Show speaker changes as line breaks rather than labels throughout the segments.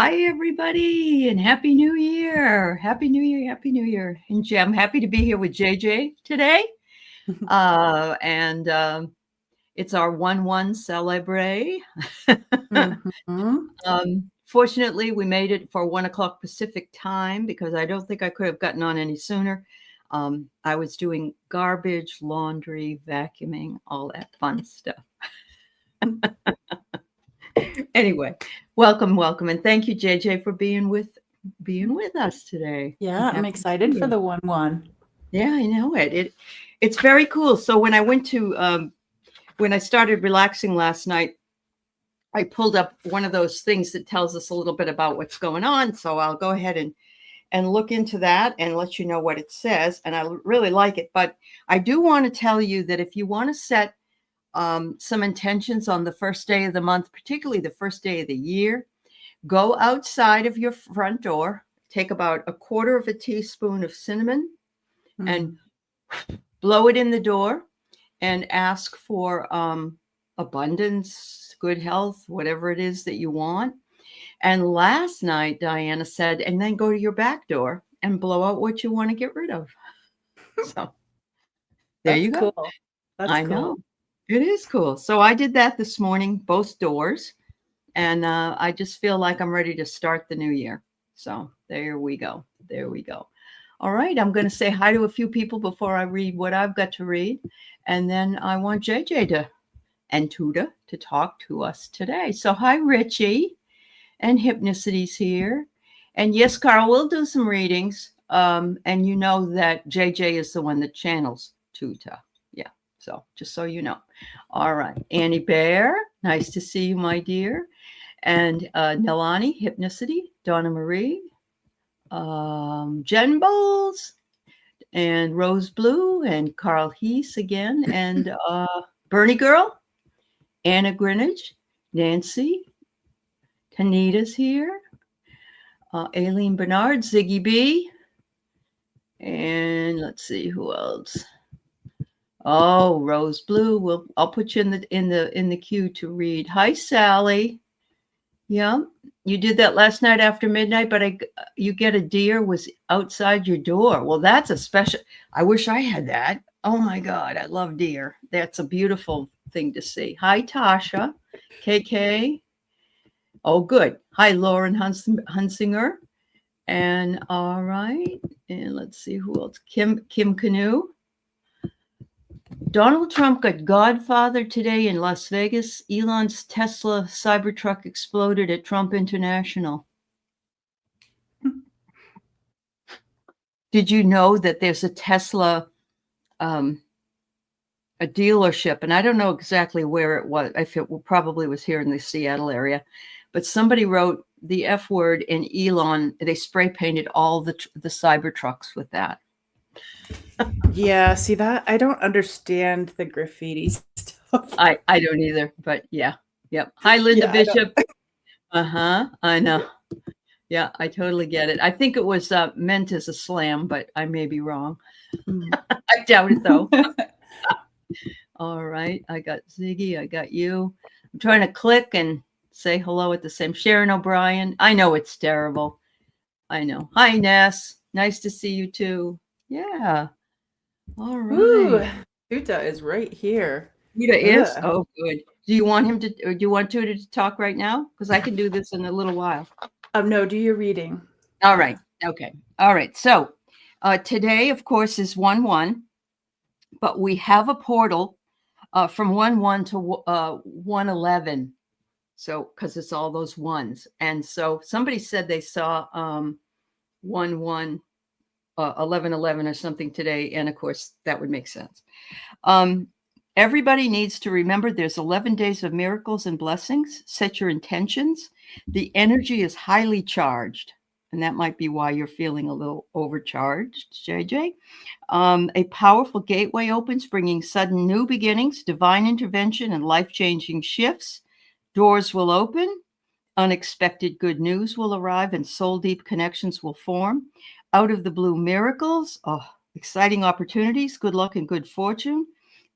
Hi, everybody, and Happy New Year. Happy New Year. Happy New Year. And I'm happy to be here with JJ today. And it's our 1-1 celebrate. Fortunately, we made it for 1 o'clock Pacific time because I don't think I could have gotten on any sooner. I was doing garbage, laundry, vacuuming, all that fun stuff. Anyway, welcome, and thank you, JJ, for being with us today.
Yeah, I'm excited for the 1-1.
Yeah, I know it. It's very cool. So when I went to when I started relaxing last night, I pulled up one of those things that tells us a little bit about what's going on. So I'll go ahead and look into that and let you know what it says. And I really like it. But I do want to tell you that if you want to set some intentions on the first day of the month, particularly the first day of the year, go outside of your front door, take about 1/4 teaspoon of cinnamon and blow it in the door and ask for abundance, good health, whatever it is that you want. And last night, Diana said, and then go to your back door and blow out what you want to get rid of. So there you go.
Cool. That's
I
cool.
know. It is cool. So I did that this morning, both doors. And I just feel like I'm ready to start the new year. So there we go. There we go. All right. I'm going to say hi to a few people before I read what I've got to read. And then I want JJ and Tuda to talk to us today. So hi, Richie. And Hypnicity's here. And yes, Carl, we'll do some readings. And you know that JJ is the one that channels Tuda. Yeah. So just so you know. All right. Annie Bear, nice to see you, my dear. And Nelani, Hypnicity, Donna Marie, Jen Bowles, and Rose Blue, and Carl Heese again, and Bernie Girl, Anna Greenwich, Nancy, Tanita's here, Aileen Bernard, Ziggy B, and let's see who else. Oh, Rose Blue. I'll put you in the queue to read. Hi, Sally. Yeah, you did that last night after midnight, but you get a deer was outside your door. Well, that's a special. I wish I had that. Oh my God, I love deer. That's a beautiful thing to see. Hi, Tasha, KK. Oh, good. Hi, Lauren Hunsinger. And all right, and let's see who else. Kim Canoe. Donald Trump got Godfather today in Las Vegas. Elon's Tesla Cybertruck exploded at Trump International. Did you know that there's a Tesla, a dealership, and I don't know exactly where it was, if it probably was here in the Seattle area, but somebody wrote the F word in Elon. They spray painted all the Cybertrucks with that.
Yeah, see that? I don't understand the graffiti stuff.
I don't either, but yeah. Yep. Hi, Linda Bishop. I know. Yeah, I totally get it. I think it was meant as a slam, but I may be wrong. I doubt it, though. All right. I got Ziggy. I got you. I'm trying to click and say hello at the same. Sharon O'Brien. I know it's terrible. I know. Hi, Ness. Nice to see you, too. Yeah. All right.
Ooh, Tuta is right here.
Tuta is? Oh, good. Do you want him to, or do you want Tuta to talk right now? Because I can do this in a little while.
No, do your reading.
All right. Okay. All right. So today, of course, is 1-1, but we have a portal from 1-1 to 1-11. So, because it's all those ones. And so somebody said they saw 1-1. 11/11 or something today, and of course that would make sense. Everybody needs to remember there's 11 days of miracles and blessings. Set your intentions. The energy is highly charged, and that might be why you're feeling a little overcharged, JJ. A powerful gateway opens, bringing sudden new beginnings, divine intervention, and life-changing shifts. Doors will open. Unexpected good news will arrive, and soul-deep connections will form. Out of the blue miracles, exciting opportunities, good luck and good fortune.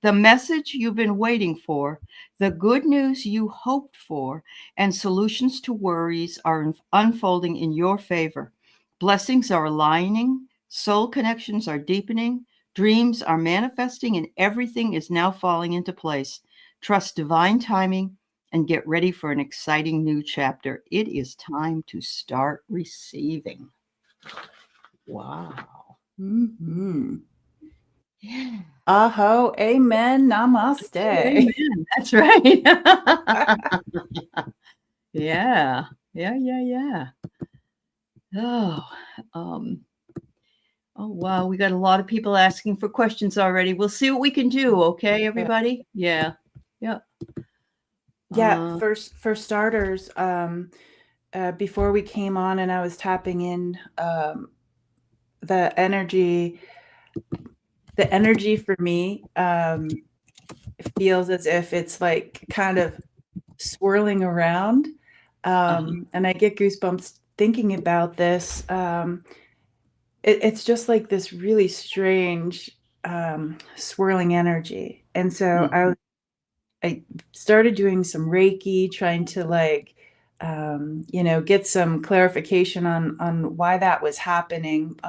the message you've been waiting for, the good news you hoped for, and solutions to worries are unfolding in your favor. Blessings are aligning, soul connections are deepening, dreams are manifesting, and everything is now falling into place. Trust divine timing and get ready for an exciting new chapter. It is time to start receiving. Wow.
Mm-hmm.
Yeah.
Aho, amen, namaste.
Amen. That's right. Yeah. Yeah. Oh, oh, wow. We got a lot of people asking for questions already. We'll see what we can do. Okay, everybody? Yeah. Yeah.
Yeah, for starters, before we came on and I was tapping in, the energy for me feels as if it's like kind of swirling around, and I get goosebumps thinking about this. It's just like this really strange swirling energy, and so I started doing some Reiki, trying to like, get some clarification on why that was happening.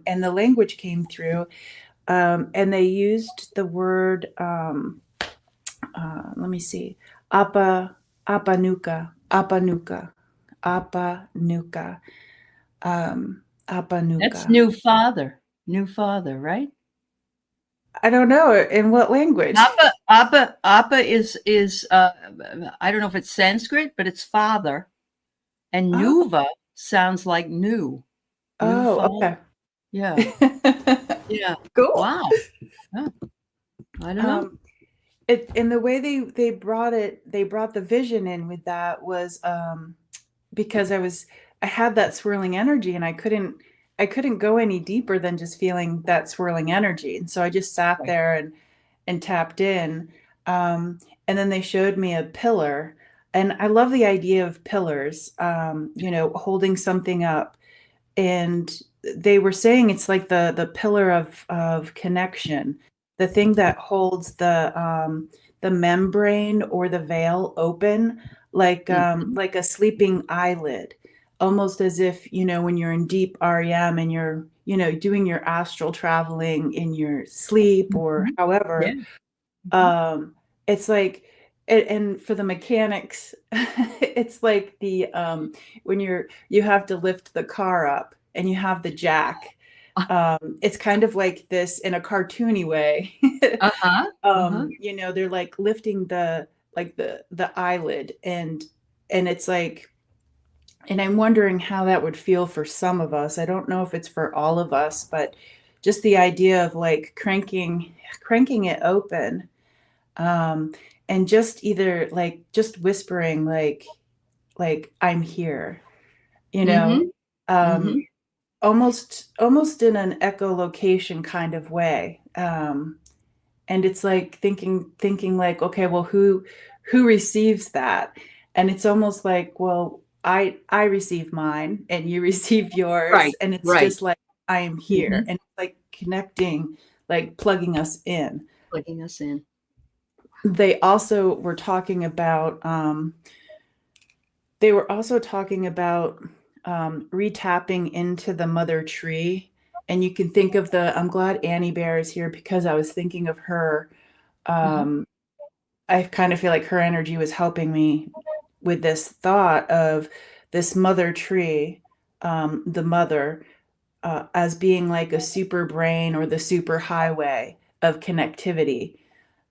And the language came through, and they used the word, let me see, Apanuka, Apanuka, Apanuka,
That's
Apanuka.
new father. New father, right?
I don't know in what language.
Appa is I don't know if it's Sanskrit, but it's father. And
Oh,
Nuva sounds like new. New
oh,
father.
okay.
Yeah. Yeah.
Cool.
Wow. Huh. I don't know.
And the way they brought the vision in with that was, because I had that swirling energy and I couldn't go any deeper than just feeling that swirling energy. And so I just sat
Right.
there and tapped in. And then they showed me a pillar. And I love the idea of pillars, holding something up. And they were saying it's like the pillar of connection, the thing that holds the membrane or the veil open,
Mhm.
like a sleeping eyelid, almost as if, when you're in deep REM and you're, doing your astral traveling in your sleep or
Mhm. Yeah.
however.
Mhm.
It's like, and for the mechanics, it's like the, when you have to lift the car up and you have the jack. It's kind of like this in a cartoony way.
Uh-huh. Uh-huh.
They're like lifting the eyelid, and it's like, and I'm wondering how that would feel for some of us. I don't know if it's for all of us, but just the idea of like cranking it open, um, and just either like just whispering like I'm here, you know,
Mhm.
um,
Mhm.
almost in an echolocation kind of way. And it's like thinking like, okay, well, who receives that? And it's almost like, well, I receive mine and you receive yours,
Right.
and it's
Right.
just like I am here,
Mhm.
and it's like connecting, like plugging us in.
Plugging us in.
They also were talking about retapping into the mother tree. And you can think of I'm glad Annie Bear is here because I was thinking of her.
Uh-huh.
um, I kind of feel like her energy was helping me with this thought of this mother tree, the mother, as being like a super brain or the super highway of connectivity.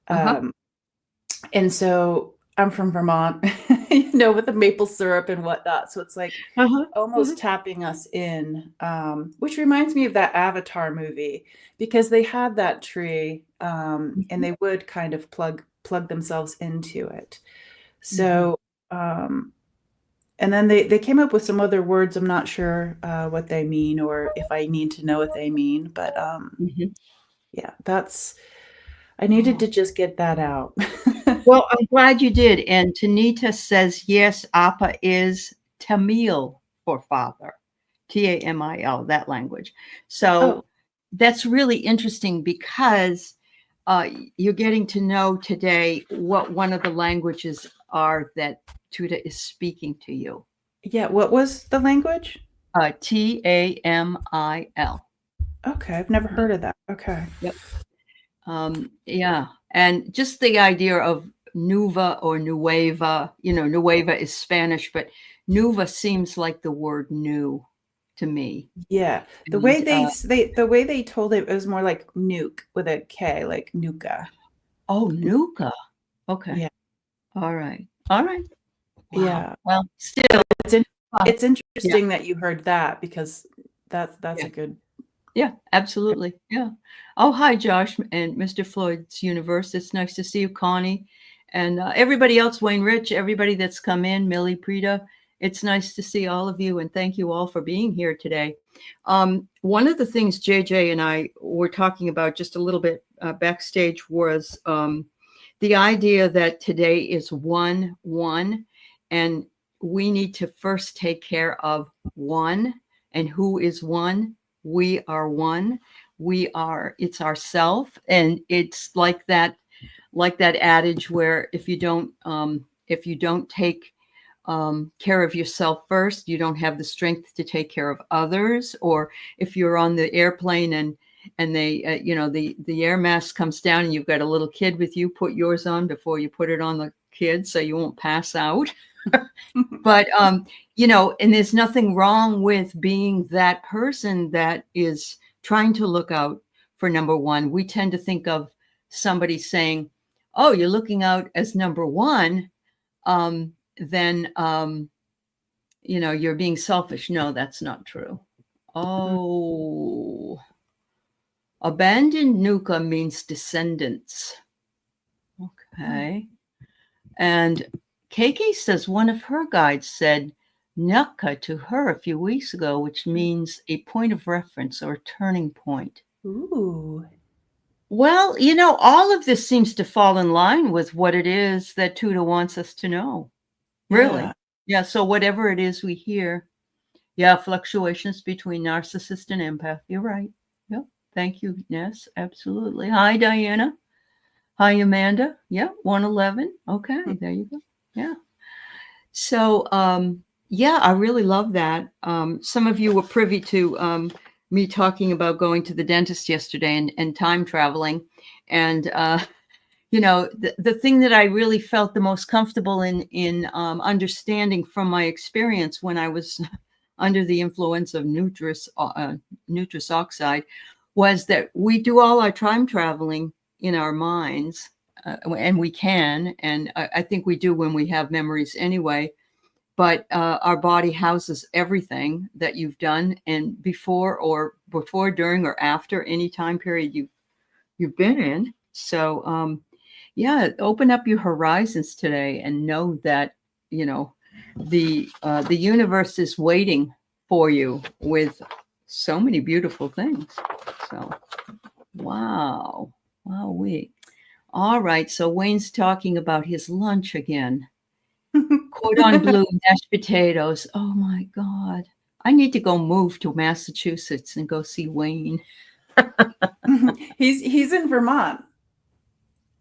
Uh-huh.
um, And so I'm from Vermont, with the maple syrup and whatnot. So it's like
Uh-huh.
almost
Uh-huh.
tapping us in, which reminds me of that Avatar movie, because they had that tree, and
Mhm.
they would kind of plug themselves into it.
Mhm.
So, and then they came up with some other words. I'm not sure what they mean or if I need to know what they mean, but
Mhm.
yeah, I needed
Oh.
to just get that out.
Well, I'm glad you did. And Tanita says, yes, Appa is Tamil for father, Tamil, that language.
Oh,
So that's really interesting because you're getting to know today what one of the languages are that Tuda is speaking to you.
Yeah. What was the language?
Tamil.
Okay. I've never heard of that. Okay.
Yep. Yeah. And just the idea of nueva or nueva, nueva is Spanish, but nueva seems like the word new to me.
Yeah. The
And,
way the way they told it was more like nuke with a K, like nuka.
oh, nuka. Okay.
Yeah.
All right. All right. Wow.
Yeah.
Well, still,
It's
yeah,
interesting that you heard that because that's
yeah,
a good.
yeah, absolutely. Yeah. Oh, hi, Josh and Mr. Floyd's Universe. It's nice to see you, Connie, and everybody else, Wayne Rich, everybody that's come in, Millie Prita. It's nice to see all of you, and thank you all for being here today. One of the things JJ and I were talking about just a little bit backstage was the idea that today is 1-1, and we need to first take care of one. And who is one? We are one. It's ourself. And it's like that adage where if you don't take care of yourself first, you don't have the strength to take care of others. Or if you're on the airplane and they the air mask comes down and you've got a little kid with you, put yours on before you put it on the kid so you won't pass out. But and there's nothing wrong with being that person that is trying to look out for number one. We tend to think of somebody saying, oh, you're looking out as number one, then you're being selfish. No, that's not true. Oh, abandoned nuka means descendants. Okay. And KK says one of her guides said Nuka to her a few weeks ago, which means a point of reference or a turning point.
Ooh.
Well, all of this seems to fall in line with what it is that Tuda wants us to know. Really.
Yeah.
Yeah. So whatever it is we hear, yeah, fluctuations between narcissist and empath. You're right. Yep. Thank you. Yes, absolutely. Hi, Diana. Hi, Amanda. Yeah, 111. Okay, there you go. Yeah. So, yeah, I really love that. Some of you were privy to me talking about going to the dentist yesterday and time traveling. And, the thing that I really felt the most comfortable in understanding from my experience when I was under the influence of nitrous oxide was that we do all our time traveling in our minds, and we can, and I think we do when we have memories anyway. But our body houses everything that you've done, and before, during, or after any time period you've been in. So, yeah, open up your horizons today and know that the universe is waiting for you with so many beautiful things. So, wow. All right. So Wayne's talking about his lunch again. Cordon bleu, mashed potatoes. Oh my God. I need to go move to Massachusetts and go see Wayne.
He's in Vermont.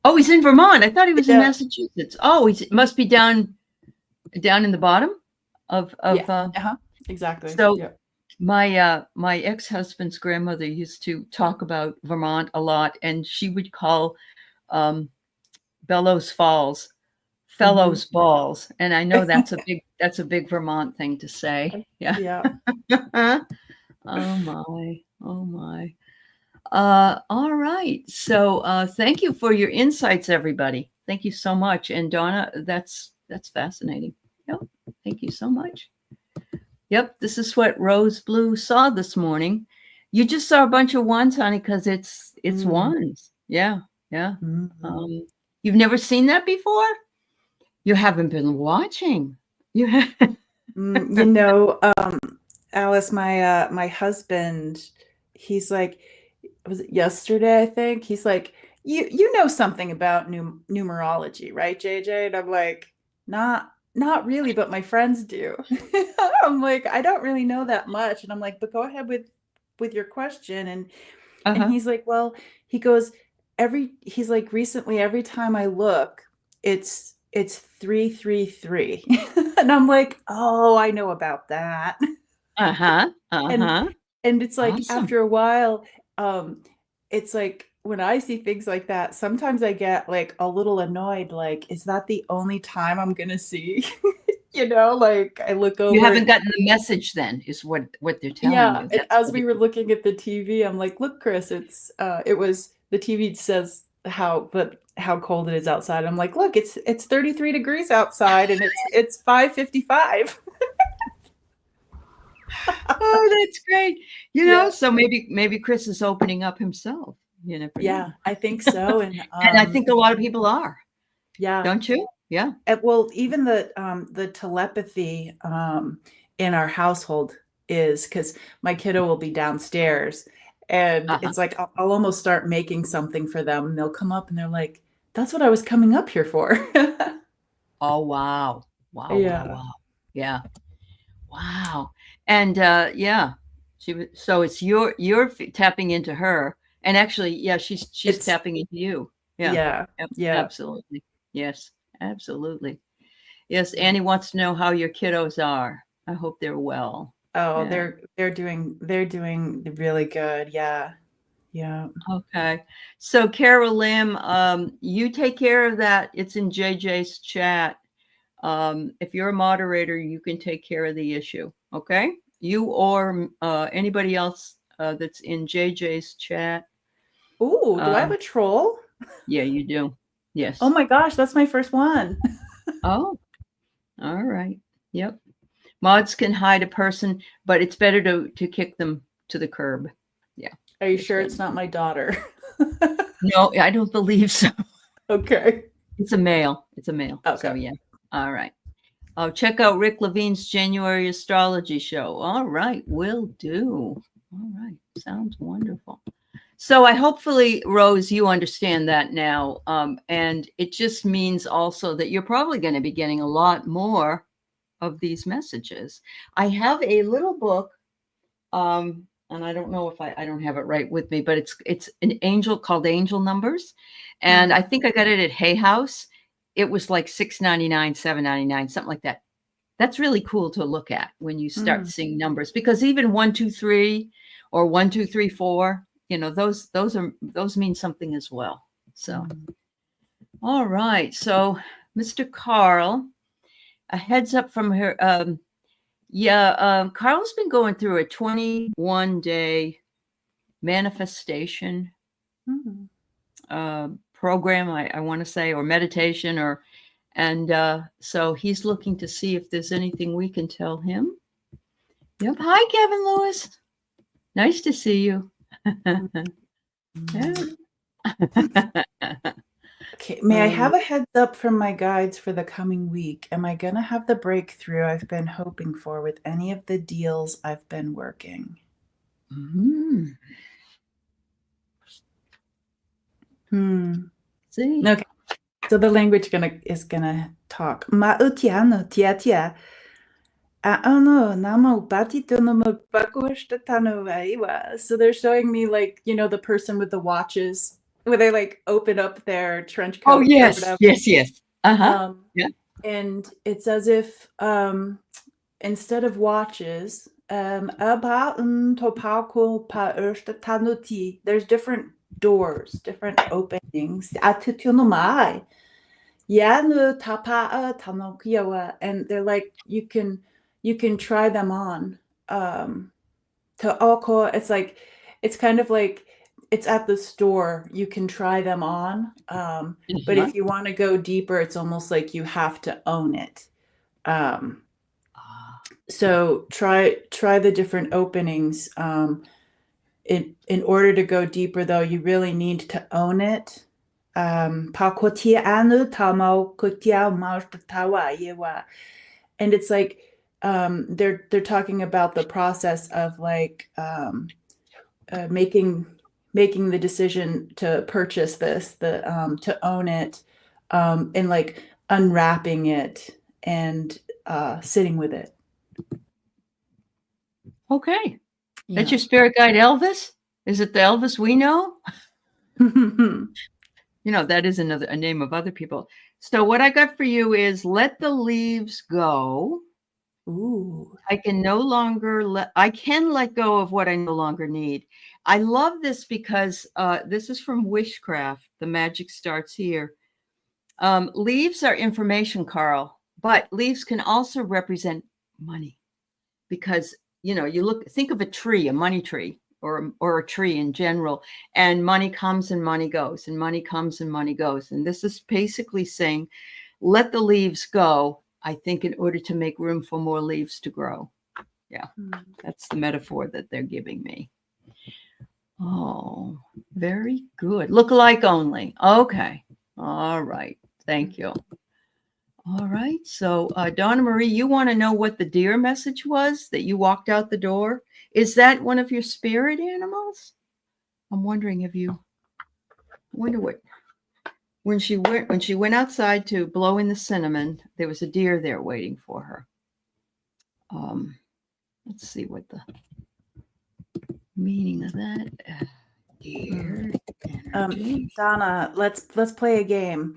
Oh, he's in Vermont. I thought he was in
Yeah.
Massachusetts. Oh, he must be down in the bottom of
Yeah. Exactly.
So
yeah.
my ex-husband's grandmother used to talk about Vermont a lot, and she would call Bellows Falls Fellows Balls, and I know that's a big Vermont thing to say. Yeah. Oh my. All right. So thank you for your insights, everybody. Thank you so much. And Donna, that's fascinating. Yep. Thank you so much. Yep. This is what Rose Blue saw this morning. You just saw a bunch of ones, honey, because it's ones. Yeah. Yeah. You've never seen that before? You haven't been watching. You have.
Alice, my husband, he's like, was it yesterday? I think he's like, you know something about numerology, right, JJ? And I'm like, not really, but my friends do. I'm like, I don't really know that much, and I'm like, but go ahead with your question, and he's like, well, he goes, he's like, recently, every time I look, it's 333. And I'm like, oh, I know about that.
Uh-huh.
And
Uh-huh.
and it's like
Awesome.
after a while, it's like when I see things like that, sometimes I get like a little annoyed, like, is that the only time I'm gonna see? Like I look
You
over
haven't
and
gotten the message then, is what they're telling
yeah,
you.
and
That's
as
what
we
it
were
is.
looking at the TV, I'm like, look, Chris, it was the TV says how cold it is outside. I'm like, look, it's 33 degrees outside and it's 5:55.
Oh, that's great.
Yeah.
So maybe Chris is opening up himself. You never
Yeah,
know.
I think so. And
And I think a lot of people are,
yeah.
don't you? Yeah.
Well, even the telepathy in our household is because my kiddo will be downstairs, and
Uh-huh.
it's like I'll almost start making something for them, and they'll come up and they're like, "That's what I was coming up here for."
Oh, wow. Wow, wow,
Yeah,
wow. Yeah. Wow. And yeah, so it's you're tapping into her. And actually, yeah, she's
it's
tapping into you. Yeah.
yeah, yeah.
Absolutely. Yes, absolutely. Yes, Annie wants to know how your kiddos are. I hope they're well.
Oh,
Yeah.
they're doing really good. Yeah, yeah.
Okay. So Carol Lim, you take care of that. It's in JJ's chat. If you're a moderator, you can take care of the issue. Okay. You or anybody else that's in JJ's chat.
Ooh, do I have
Um,
a troll?
yeah, you do.
Oh
Yes.
my gosh, that's my first one.
Oh, all right. Yep. Mods can hide a person, but it's better to kick them to the curb. Yeah,
Are you
it's
sure
better.
it's not my daughter?
No, I don't believe so.
Okay.
It's a male. It's a male. So
Okay.
yeah. All right. Oh, check out Rick Levine's January astrology show. All right, will do. All right, sounds wonderful. So I hopefully, Rose, you understand that now. And it just means also that you're probably going to be getting a lot more of these messages. I have a little book, and I don't know if I don't have it right with me, but it's an angel called Angel Numbers, and I think I got it at Hay House. It was like $6.99, $7.99, something like that. That's really cool to look at when you start
Mm.
seeing numbers, because even 1, 2, 3 or 1, 2, 3, 4, those mean something as well. So, all right. So, Mr. Carl, a heads up from her. Carl's been going through a 21-day manifestation
Mm.
program, I want to say, or meditation, and so he's looking to see if there's anything we can tell him. Yep. Hi, Kevin Lewis. Nice to see you.
Okay, may I have a heads up from my guides for the coming week? Am I going to have the breakthrough I've been hoping for with any of the deals I've been working?
See.
Okay, so the language is gonna talk. Ma'utiano tia tia. Ano namo batito no tano waiwa. So they're showing me like, the person with the watches where they like open up their trench
Oh,
coats or
yes.
whatever.
Yes, yes. Uh-huh.
Um,
Yeah.
and it's as if instead of watches, there's different doors, different openings. And they're like, you can try them on. It's kind of like it's at the store. You can try them on. But
Uh-huh.
if you want to go deeper, it's almost like you have to own it. So try the different openings. In order to go deeper, though, you really need to own it. And it's like they're talking about the process of like making the decision to purchase this, to own it, and like unwrapping it and sitting with it.
Okay.
Yeah.
That's your spirit guide, Elvis? Is it the Elvis we know? That is a name of other people. So what I got for you is let the leaves go.
Ooh.
I can let go of what I no longer need. I love this because this is from Wishcraft. The magic starts here. Leaves are information, Carl, but leaves can also represent money because, think of a tree, a money tree, or a tree in general, and money comes and money goes, and money comes and money goes. And this is basically saying, let the leaves go, I think, in order to make room for more leaves to grow. Yeah, that's the metaphor that they're giving me. Oh, very good. Look-alike only. Okay. All right. Thank you. All right. So, Donna Marie, you want to know what the deer message was that you walked out the door? Is that one of your spirit animals? I'm wondering if you wonder what when she went outside to blow in the cinnamon, there was a deer there waiting for her. Let's see what the meaning of that. Deer energy.
Donna, let's play a game.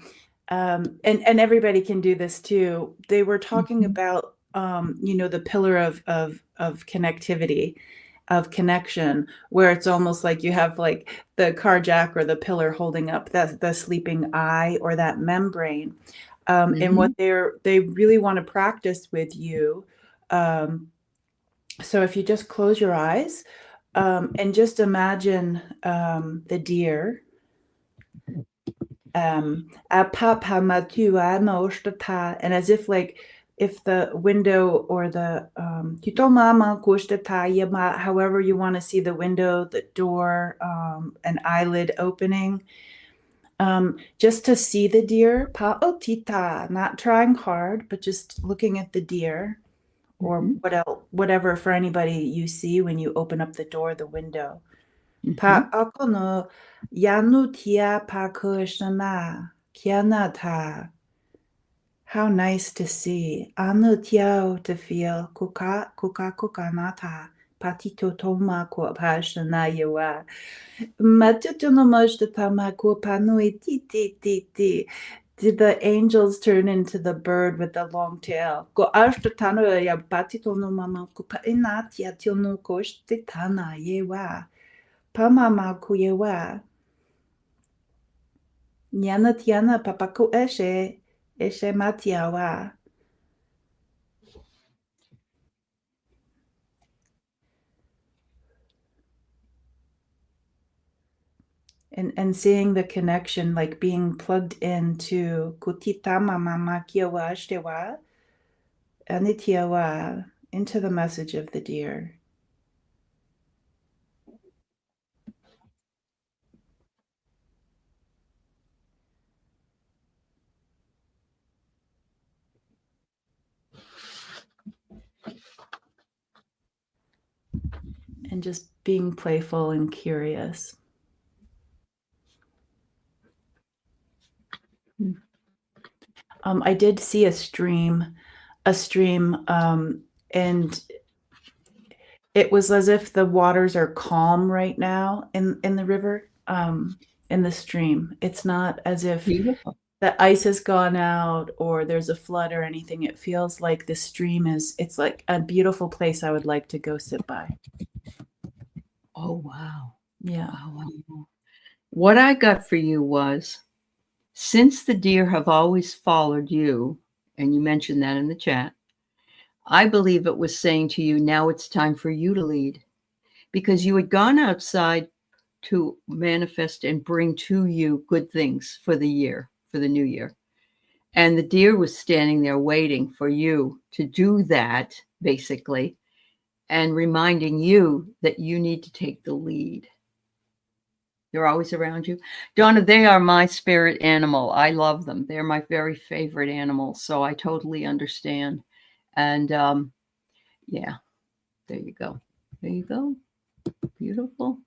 And everybody can do this too. They were talking about the pillar of connectivity, of connection, where it's almost like you have like the carjack or the pillar holding up the sleeping eye or that membrane. And what they really want to practice with you. So if you just close your eyes and just imagine the deer. And as if like if the window or the however you want to see the window, the door, an eyelid opening, just to see the deer, not trying hard, but just looking at the deer, or whatever for anybody you see when you open up the door, the window. Pa ako no yanu tia pa kushana kianata. How nice to see. Anu tiao to feel kuka nata. Patito toma ko pashana yawa. Matutuno mojtama ko panui ti. Did the angels turn into the bird with the long tail? Go ashtatano ya patito no mama ko pa inatia tiono koshtitana yewa. Pamama kuyewa. Nyana tiana papaku eshe matiawa. And seeing the connection, like being plugged into kutitama mama kiawa ashtewa anitiawa, into the message of the deer. And just being playful and curious. I did see a stream, and it was as if the waters are calm right now in the river, in the stream. It's not as if the ice has gone out or there's a flood or anything. It feels like the stream it's like a beautiful place I would like to go sit by.
Oh, wow.
Yeah.
Wow. What I got for you was, since the deer have always followed you, and you mentioned that in the chat, I believe it was saying to you, now it's time for you to lead, because you had gone outside to manifest and bring to you good things for the year, for the new year. And the deer was standing there waiting for you to do that, basically, and reminding you that you need to take the lead. They're always around you. Donna, they are my spirit animal. I love them. They're my very favorite animals. So I totally understand. And yeah, there you go. There you go. Beautiful.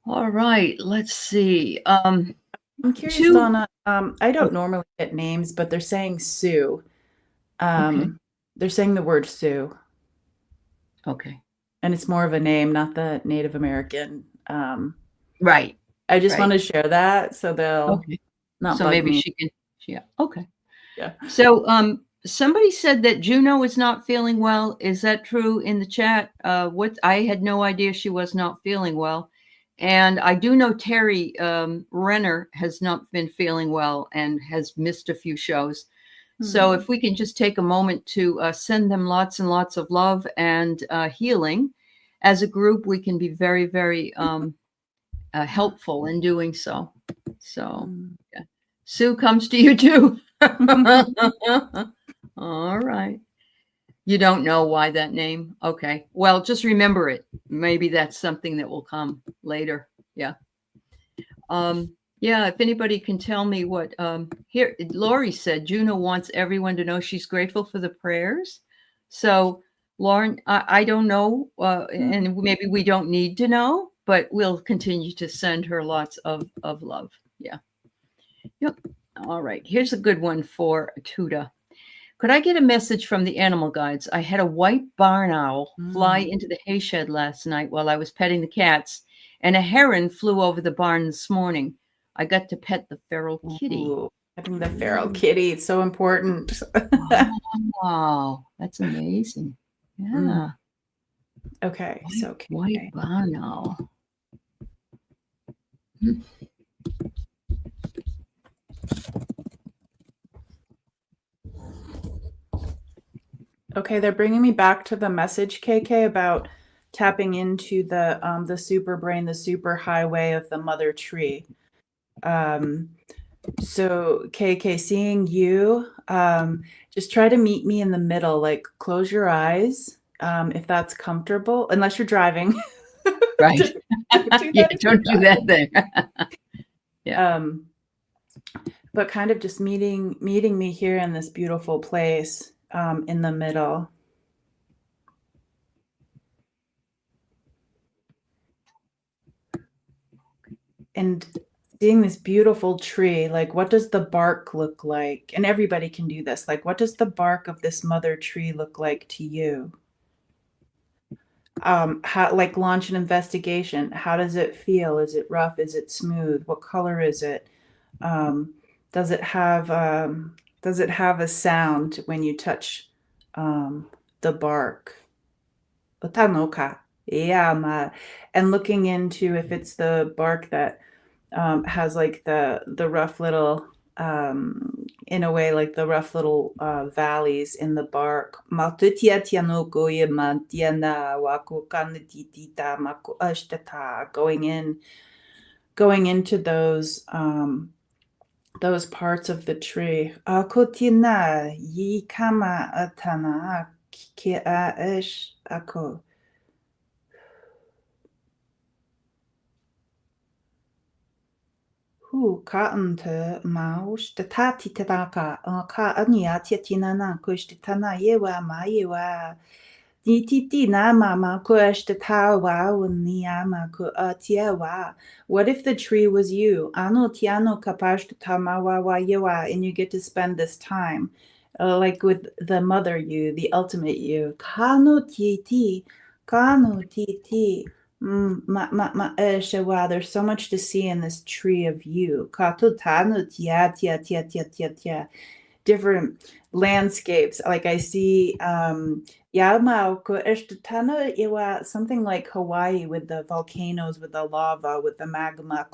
All right, let's see.
I'm curious, Donna. I don't normally get names, but they're saying Sue.
Okay.
They're saying the word Sue.
Okay.
And it's more of a name, not the Native American
Right.
I just want
Right.
to share that so they'll
Okay.
not
So
bug
maybe
me.
she can, yeah. Okay.
Yeah.
So, somebody said that Juno is not feeling well. Is that true in the chat? What I had no idea she was not feeling well. And I do know Terry Renner has not been feeling well and has missed a few shows. So if we can just take a moment to send them lots and lots of love and healing, as a group, we can be very, very helpful in doing so. So, yeah. Sue comes to you too. All right. You don't know why that name? Okay. Well, just remember it. Maybe that's something that will come later. Yeah. Yeah, if anybody can tell me what here Lori said Juno wants everyone to know she's grateful for the prayers. So Lauren, I don't know, and maybe we don't need to know, but we'll continue to send her lots of love. Yeah. Yep. All right. Here's a good one for Tuda. Could I get a message from the animal guides? I had a white barn owl fly into the hay shed last night while I was petting the cats, and a heron flew over the barn this morning. I got to pet the feral kitty.
Ooh, petting the feral kitty. It's so important.
Wow, that's amazing. Yeah.
Okay, so
White barn owl. Hmm.
Okay, they're bringing me back to the message, KK, about tapping into the super brain, the super highway of the mother tree. So KK, seeing you, just try to meet me in the middle. Like close your eyes, if that's comfortable, unless you're driving.
Right. Yeah, don't do that then.
Yeah. But kind of just meeting me here in this beautiful place, in the middle. And seeing this beautiful tree, like what does the bark look like? And everybody can do this. Like, what does the bark of this mother tree look like to you? How, like, launch an investigation. How does it feel? Is it rough? Is it smooth? What color is it? Does it have a sound when you touch the bark? Otanoka. Yeah, and looking into if it's the bark that has like the rough little in a way like the rough little valleys in the bark. Going into those parts of the tree. Akotina yikama atana ki a ish ako. Hu kaante maush the tati tanaka ka ania tiatinana kush the tana yewa ma yewa. Ti na mama kush the tawa niama ku atiewa. What if the tree was you? Ano tiano kapash the tamawa wa yewa, and you get to spend this time like with the mother you, the ultimate you. Kano ti, kano ti. Wow, there's so much to see in this tree of you. Different landscapes. Like I see something like Hawaii with the volcanoes, with the lava, with the magma.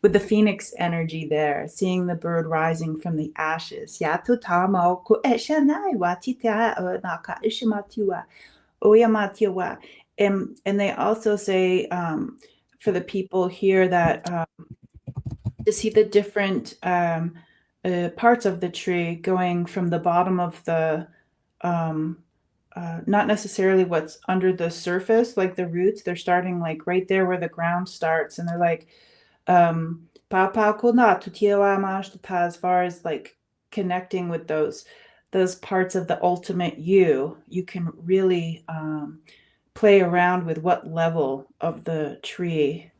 With the phoenix energy there, seeing the bird rising from the ashes. And they also say for the people here that to see the different parts of the tree going from the bottom of the not necessarily what's under the surface, like the roots. They're starting like right there where the ground starts, and they're like as far as like connecting with those parts of the ultimate you can really play around with what level of the tree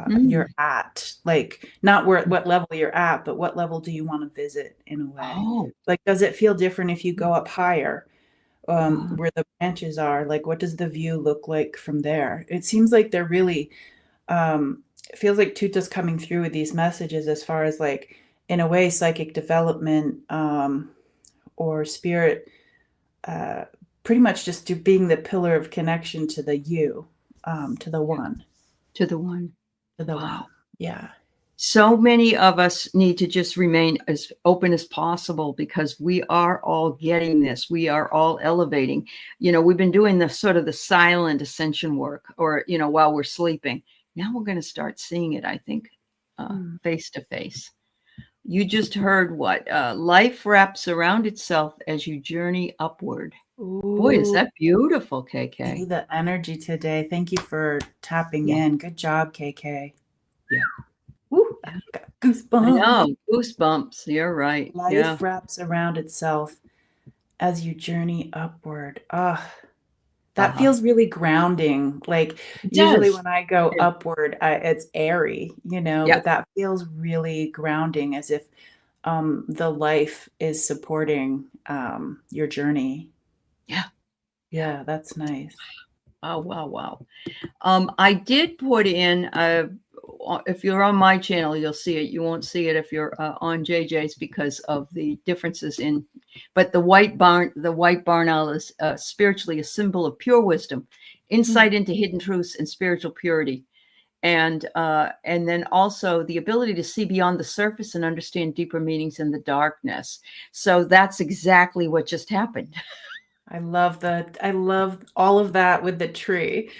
you're at. Like not what level you're at, but what level do you want to visit in a way.
Oh.
Like, does it feel different if you go up higher?
Uh-huh.
where the branches are. Like, what does the view look like from there? It seems like they're really, it feels like Tuta's coming through with these messages as far as like, in a way, psychic development, or spirit, uh, pretty much just to being the pillar of connection to the you, to the one,
To the one.
to the one.
Wow.
Yeah.
So many of us need to just remain as open as possible because we are all getting this. We are all elevating. We've been doing the sort of the silent ascension work, or, while we're sleeping. Now we're going to start seeing it, I think, face to face. You just heard what? Life wraps around itself as you journey upward. Boy, is
Ooh,
that beautiful, KK.
the energy today. Thank you for tapping
Yeah.
in. Good job, KK.
Yeah.
Woo,
Yeah.
I've got
I
goosebumps.
know. Goosebumps. You're right. Yeah.
Life wraps around itself as you journey upward. Ah, that
Uh-huh.
feels really grounding. Like,
It
usually
does.
when I go
Yeah.
upward, it's airy,
Yeah.
but that feels really grounding, as if the life is supporting your journey.
Yeah. Yeah.
Yeah, that's nice.
Oh, wow, wow. I did put in, if you're on my channel, you'll see it. You won't see it if you're on JJ's because of the differences but the white barn owl is spiritually a symbol of pure wisdom,
Mm.
insight into hidden truths and spiritual purity. And then also the ability to see beyond the surface and understand deeper meanings in the darkness. So that's exactly what just happened.
I love all of that with the tree.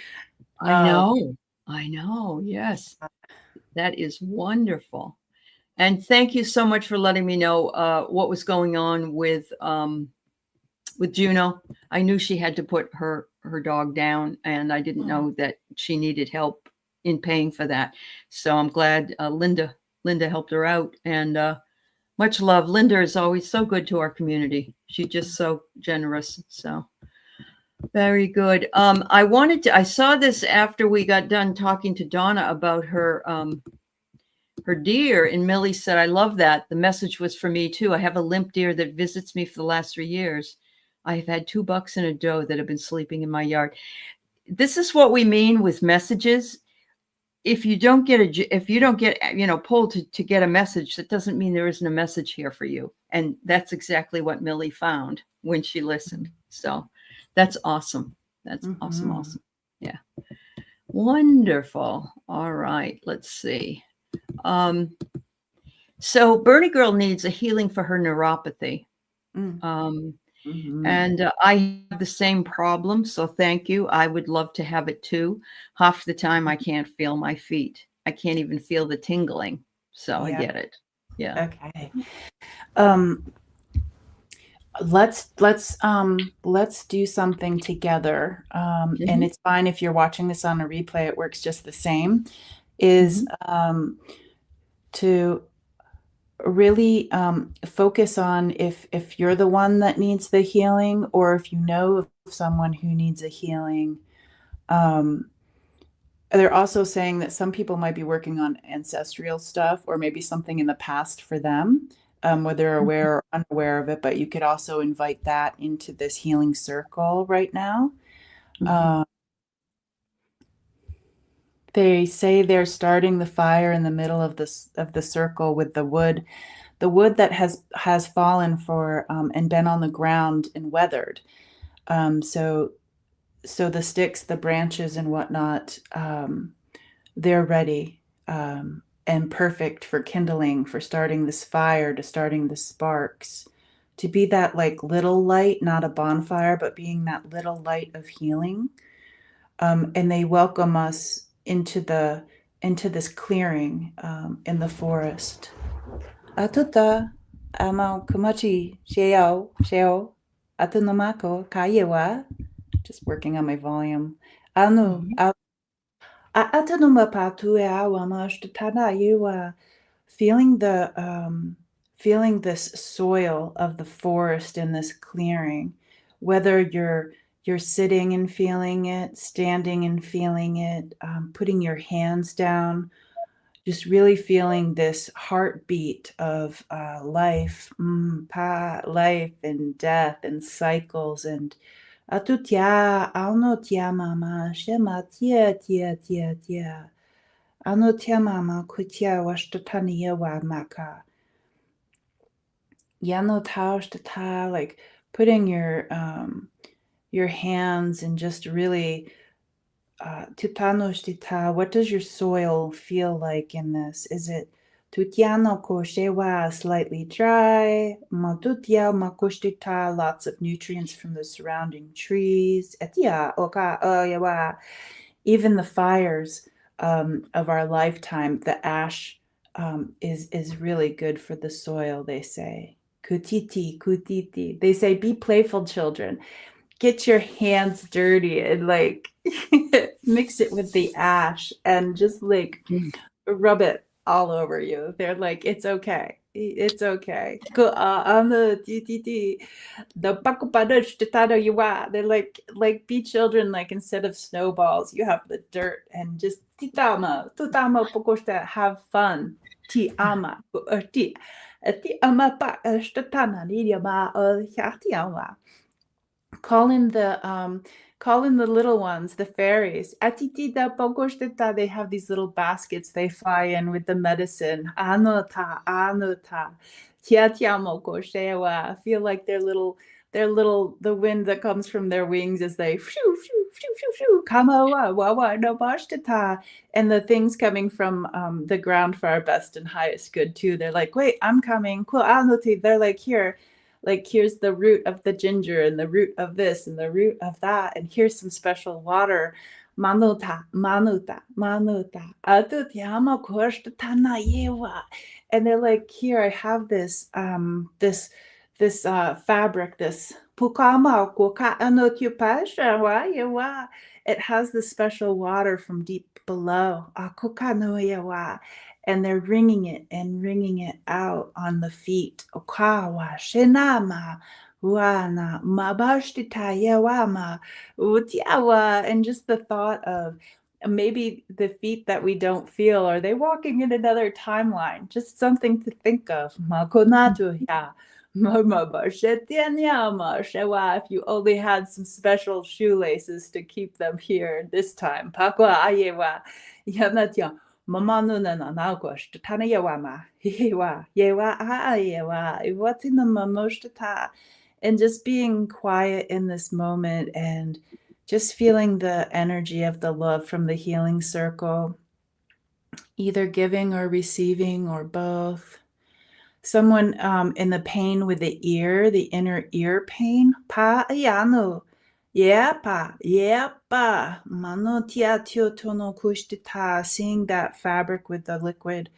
I
Um,
know. I know. Yes. That is wonderful. And thank you so much for letting me know what was going on with Juno. I knew she had to put her dog down, and I didn't know that she needed help in paying for that. So I'm glad Linda helped her out, and much love. Linda is always so good to our community. She's just so generous. So very good. I saw this after we got done talking to Donna about her deer, and Millie said, I love that. The message was for me too. I have a limp deer that visits me for the last 3 years. I've had 2 bucks and a doe that have been sleeping in my yard. This is what we mean with messages. If you don't get pulled to get a message, that doesn't mean there isn't a message here for you. And that's exactly what Millie found when she listened. So that's awesome. That's awesome.
mhm.
Awesome. Yeah. Wonderful. All right. Let's see. So Birdie Girl needs a healing for her neuropathy.
Mm,
Um,
mhm.
and I have the same problem. So thank you. I would love to have it too. Half the time I can't feel my feet. I can't even feel the tingling. So I
Yeah.
get it. Yeah.
Okay. Um, let's do something together. And
Mhm,
it's fine if you're watching this on a replay, it works just the same. Is
mhm,
to really focus on if you're the one that needs the healing, or if you know of someone who needs a healing. Um, they're also saying that some people might be working on ancestral stuff, or maybe something in the past for them, whether they're
mhm,
aware or unaware of it. But you could also invite that into this healing circle right now.
mhm.
Uh, they say they're starting the fire in the middle of the circle with the wood that has fallen for and been on the ground and weathered. So the sticks, the branches, and whatnot, they're ready, and perfect for kindling, for starting this fire, to starting the sparks, to be that like little light, not a bonfire, but being that little light of healing. And they welcome us into this clearing in the forest. Atuta amau kumachi sheo atunamako kayewa. Just working on my volume. Anu
Mhm.
atunuma patu e awamash tana yewa. Feeling feeling this soil of the forest in this clearing, whether you're sitting and feeling it, standing and feeling it, putting your hands down, just really feeling this heartbeat of life, life and death and cycles and atutia, ano tia mama, shema tia tia tia tia, ano tia mama kutia washtatania wa maka, yano taushtata, like putting your hands and just really Tutanoshtita, what does your soil feel like in this? Is it tutiano koshewa, slightly dry, matutia makoshtita, lots of nutrients from the surrounding trees, etia oka oyawa, even the fires of our lifetime, the ash is really good for the soil, they say. Kutiti, kutiti. They say, be playful, children. Get your hands dirty and like mix it with the ash and just like
Mm.
rub it all over you. They're like, it's okay. It's okay. Go on the they're like be children, like instead of snowballs, you have the dirt and just tutama pokoshta, have fun. Ti ama ti ama pa shtatana ni ma ti ama. Call in the little ones, the fairies. Atitita pogoshteta, they have these little baskets they fly in with the medicine. Anota, anota. Tiatiamo koshewa. I feel like they're little the wind that comes from their wings as they shoo shoo shoo shoo shoo kama wa no bashteta. And the things coming from the ground for our best and highest good too. They're like, wait, I'm coming. Cool anoti. They're like, here. Like, here's the root of the ginger and the root of this and the root of that. And here's some special water. Manuta, manuta, manuta. Atutiama koshtatana yewa. And they're like, here, I have this, this fabric, this pukama kuka anotupasha wa yewa. It has this special water from deep below. Akukano yewa. And they're wringing it out on the feet. Okawa, shinama, wana, mabashtita yawama, utiawa. And just the thought of maybe the feet that we don't feel, are they walking in another timeline? Just something to think of. Makonatu ya. If you only had some special shoelaces to keep them here this time. Pakwa ayewa. Yanatya. Mamanu na na nagosh tana yawama yewa yewa yewa what's in the mamoshtata, and just being quiet in this moment and just feeling the energy of the love from the healing circle, either giving or receiving or both. Someone in the pain with the ear, the inner ear pain, pa ayano. Yepa, yepa, mano tia tio tono kushtita, seeing that fabric with the liquid,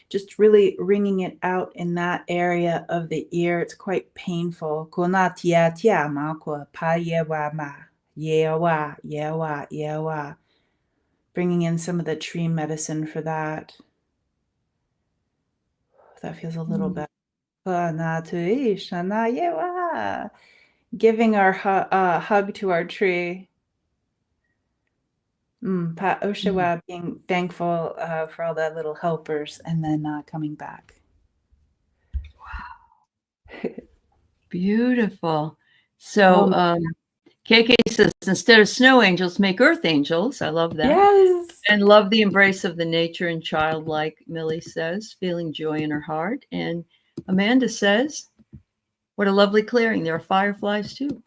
just really wringing it out in that area of the ear. It's quite painful. Kona tia tia makwa pa yewa ma, yewa, yewa, yewa. Bringing in some of the tree medicine for that. That feels a little better. Giving our hug to our tree. Pa Oshawa, being thankful for all the little helpers, and then coming back.
Wow. Beautiful. So KK says, instead of snow angels, make earth angels. I love that.
Yes.
And love the embrace of the nature and childlike, Millie says, feeling joy in her heart. And Amanda says, what a lovely clearing. There are fireflies too.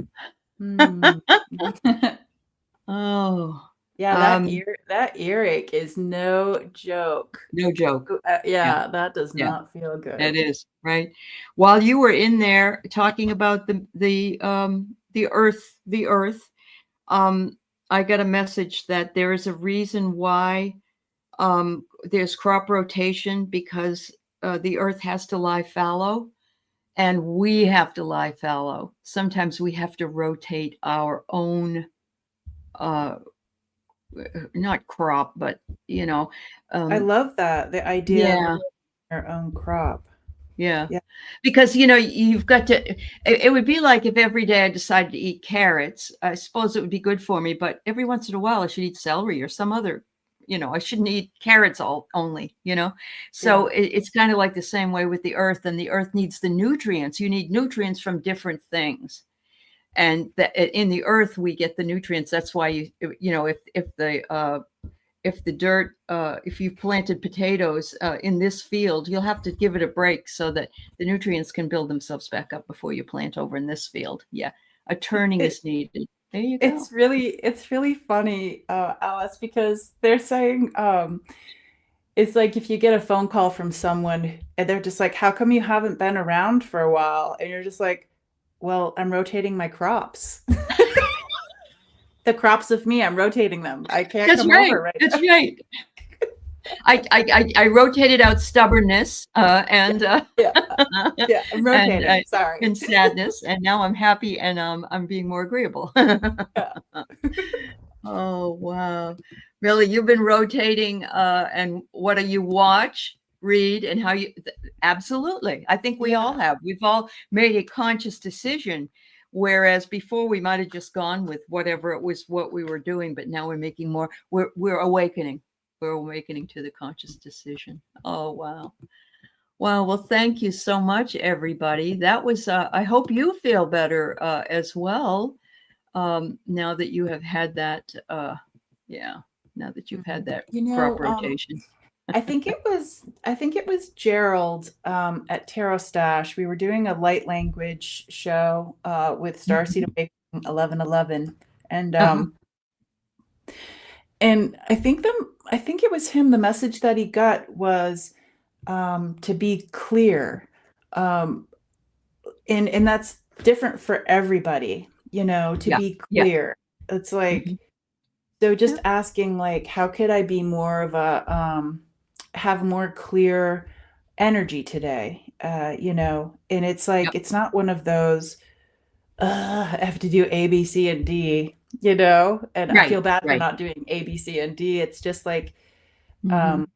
Oh.
Yeah, that earache is no joke.
No joke.
Yeah, that does not feel good.
It is, right? While you were in there talking about the earth, I got a message that there is a reason why there's crop rotation, because the earth has to lie fallow and we have to lie fallow. Sometimes we have to rotate our own not crop, but
I love that, the idea of our own crop.
Yeah. Because you've got to, it would be like if every day I decided to eat carrots. I suppose it would be good for me, but every once in a while I should eat celery or some other I shouldn't eat carrots only, So it's kind of like the same way with the earth, and the earth needs the nutrients. You need nutrients from different things. And in the earth, we get the nutrients. That's why if the dirt, if you've planted potatoes in this field, you'll have to give it a break so that the nutrients can build themselves back up before you plant over in this field. Yeah, a turning is needed. There you go.
It's really funny, Alice, because they're saying it's like if you get a phone call from someone and they're just like, "How come you haven't been around for a while?" And you're just like, "Well, I'm rotating my crops." The crops of me, I'm rotating them. I can't
That's
come
right.
over right
That's
now.
right. I rotated out stubbornness and
Yeah. Yeah, I'm rotating. Sorry.
and sadness, and now I'm happy, and I'm being more agreeable.
Yeah.
Oh wow, really? You've been rotating, and what do you watch, read, and how you? Absolutely, I think we all
Yeah.
have. We've all made a conscious decision. Whereas before we might have just gone with whatever it was what we were doing, but now we're making more. We're awakening. We're awakening to the conscious decision. Oh, wow. Wow. Well, thank you so much, everybody. That was, I hope you feel better as well now that you have had that. Yeah. Now that you've had that crop rotation.
I think it was Gerald at Tarot Stash. We were doing a light language show with Starseed Awakening 1111, and
Uh-huh.
and I think it was him. The message that he got was to be clear, and that's different for everybody. To
Yeah.
be
Yeah.
clear. It's like
Mhm.
so. Just
Yeah.
asking, like, how could I be more of a have more clear energy today? And it's like
Yep.
it's not one of those. I have to do A, B, C, and D. And I feel
Right.
bad for
Right.
not doing A, B, C, and D. It's just
Mhm.
um,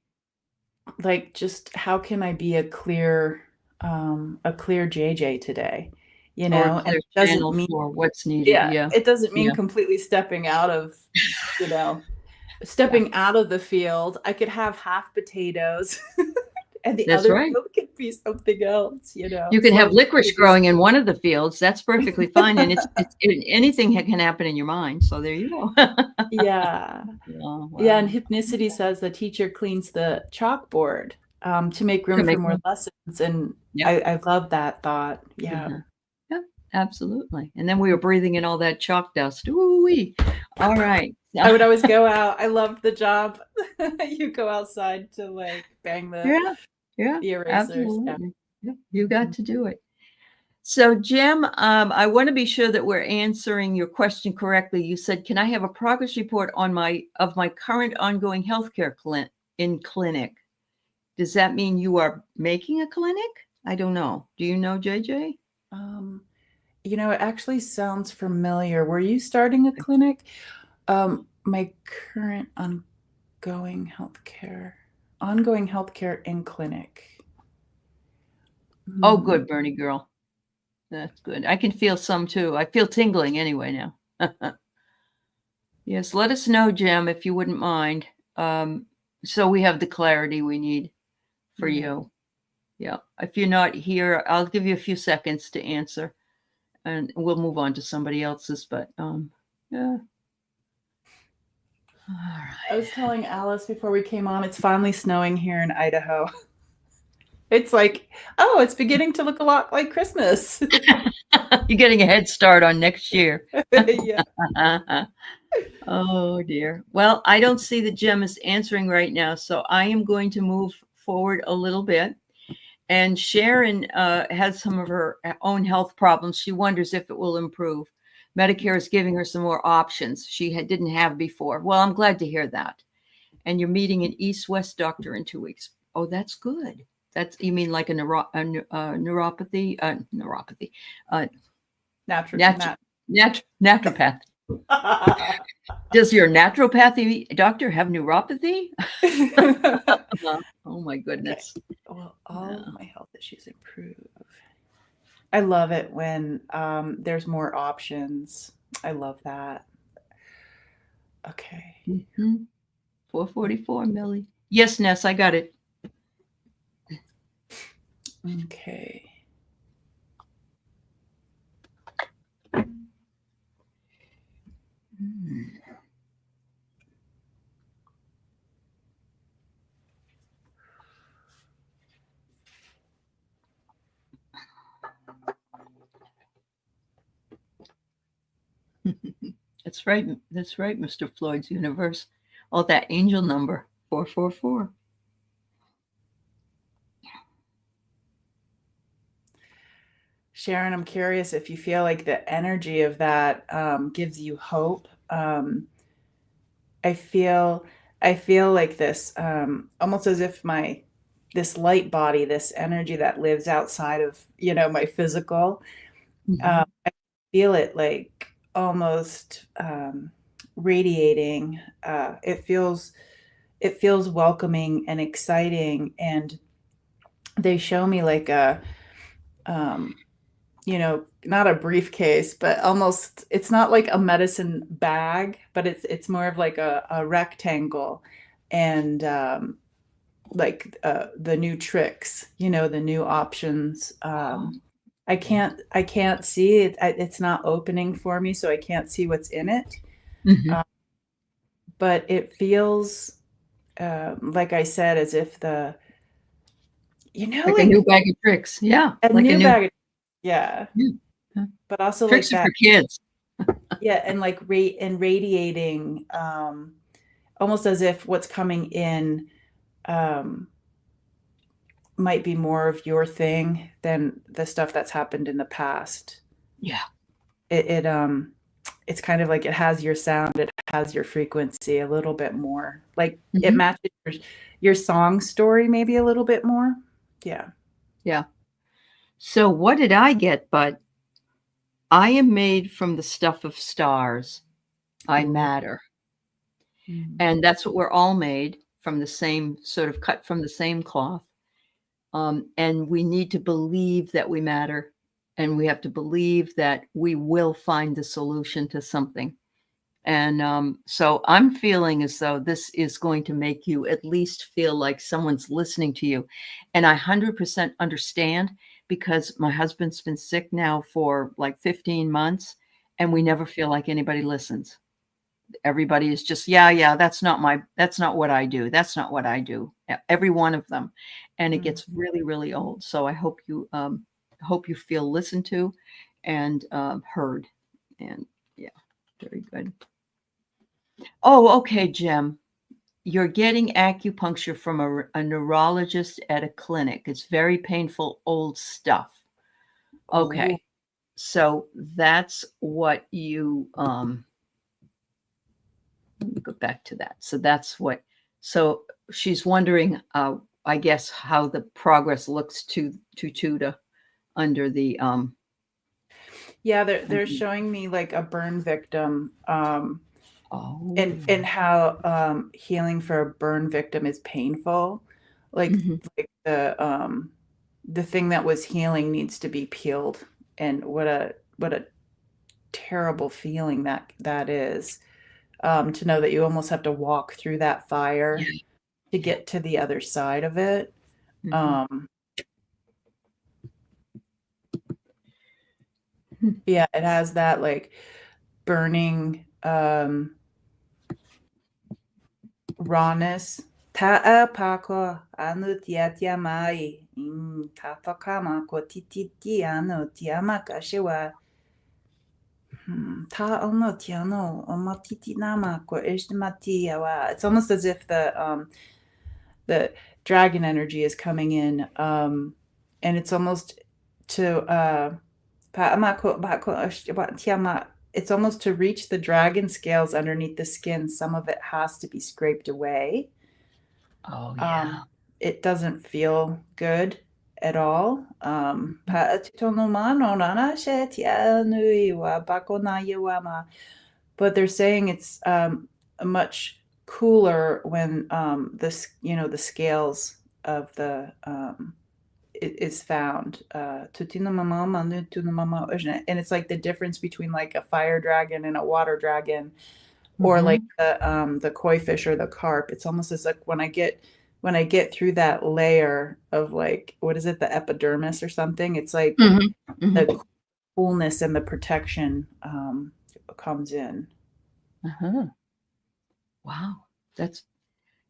just how can I be a clear JJ today?
Or a
And
clear
it doesn't
channel
mean,
for what's needed.
yeah,
Yeah.
it doesn't mean
Yeah.
completely stepping out of, you know,
Yeah.
stepping out of the field. I could have half potatoes and the
That's
other
right.
field could be something else,
You can have
slowly
licorice
introduce.
growing in one of the fields. That's perfectly fine, and anything can happen in your mind. So there you go.
Yeah.
Oh,
Yeah, and
wow.
hypnicity says the teacher cleans the chalkboard to make
To
room for
make
more
room.
lessons. And
Yep.
I love that thought. Yeah.
Uh-huh. Yep, absolutely. And then we were breathing in all that chalk dust. Ooh-wee. All right.
I would always go out. I loved the job. You go outside to like bang
Yeah, yeah,
the erasers. Yeah.
absolutely. Yep, you got to do it. So, Jim, I want to be sure that we're answering your question correctly. You said, "Can I have a progress report on my current ongoing healthcare in clinic?" Does that mean you are making a clinic? I don't know. Do you know, JJ?
Um, it actually sounds familiar. Were you starting a clinic? My current ongoing healthcare in clinic.
Oh,
Hmm.
good, Bernie girl. That's good. I can feel some too. I feel tingling anyway now. Yes, let us know, Jim, if you wouldn't mind. So we have the clarity we need for
Yeah.
you. Yeah. If you're not here, I'll give you a few seconds to answer and we'll move on to somebody else's. But yeah. All
I was telling Alice before we came on, it's finally snowing here in Idaho. It's like, oh, it's beginning to look a lot like Christmas.
right. You're getting a head start on next year.
Yeah.
Oh dear. Well, I don't see that Jim is answering right now, so I am going to move forward a little bit. And Sharon has some of her own health problems. She wonders if it will improve. Medicare is giving her some more options she didn't have before. Well, I'm glad to hear that. And you're meeting an East-West doctor in 2 weeks. Oh, that's good. You mean like a neuropathy, naturopath. Does your naturopathy doctor have neuropathy? Oh my goodness.
Okay. Well, all of my health issues improve. I love it when there's more options. I love that. Okay.
Mm-hmm. 444, Millie. Yes, Ness, I got it.
Okay.
That's right. That's right, Mr. Floyd's universe. Oh, that angel number, 444.
Sharon, I'm curious if you feel like the energy of that gives you hope. I feel I feel like this almost as if my this light body, this energy that lives outside of, my physical,
Mm-hmm.
feel it like almost radiating. It feels welcoming and exciting, and they show me like a not a briefcase, but almost it's not like a medicine bag, but it's more of like a rectangle, and like the new tricks, the new options.
Oh,
I can't see it. It's not opening for me, so I can't see what's in it.
mm-hmm.
Uh, but it feels, like I said, as if
Like a new
like
bag of tricks. Yeah,
a
like a
new
new.
bag. Yeah,
Yeah.
but also like
Tricks are
that.
for kids.
Yeah, and like radiating, almost as if what's coming in um, might be more of your thing than the stuff that's happened in the past.
Yeah.
It's kind of like it has your sound, it has your frequency a little bit more. Like it
Mm-hmm.
matches your song story maybe a little bit more. Yeah.
Yeah. So what did I get? But I am made from the stuff of stars. I
Ooh.
matter.
Mm.
And that's what we're all made from, the same sort of cut from the same cloth. And we need to believe that we matter. And we have to believe that we will find the solution to something. And so I'm feeling as though this is going to make you at least feel like someone's listening to you. And I 100% understand, because my husband's been sick now for like 15 months and we never feel like anybody listens. Everybody is just, yeah, that's not what I do. That's not what I do. Every one of them. And it
Mm.
gets really, really old. So I hope you feel listened to and heard. And yeah, very good. Oh, okay, Jim. You're getting acupuncture from a neurologist at a clinic. It's very painful, old stuff.
Oh.
Okay. So that's what you let me go back to that. So that's what, so she's wondering, I guess, how the progress looks to Tuda under the
Yeah, they're showing me like a burn victim,
oh.
and how healing for a burn victim is painful. Like
Mhm.
like the thing that was healing needs to be peeled, and what a terrible feeling that is, to know that you almost have to walk through that
Yeah,
fire to
yeah.
get to the other side of it.
Mhm.
Um, yeah, it has that like burning rawness. Ta'apako anu tiatia mai. Tatokama ko tititi anu tiamaka shiwa. Ta ono tiano omatiti nama ko ishtimatiawa. It's almost as if the dragon energy is coming in, and it's almost to it's almost to reach the dragon scales underneath the skin. Some of it has to be scraped away.
Oh yeah.
um it doesn't feel good at all. But they're saying it's much cooler when the scales of the is found. And it's like the difference between like a fire dragon and a water dragon. or like
Mhm.
the koi fish or the carp. It's almost as like when I get through that layer of like, what is it, the epidermis or something? It's like
Mhm. Mhm.
the coolness and the protection comes in.
Uh-huh. Wow. That's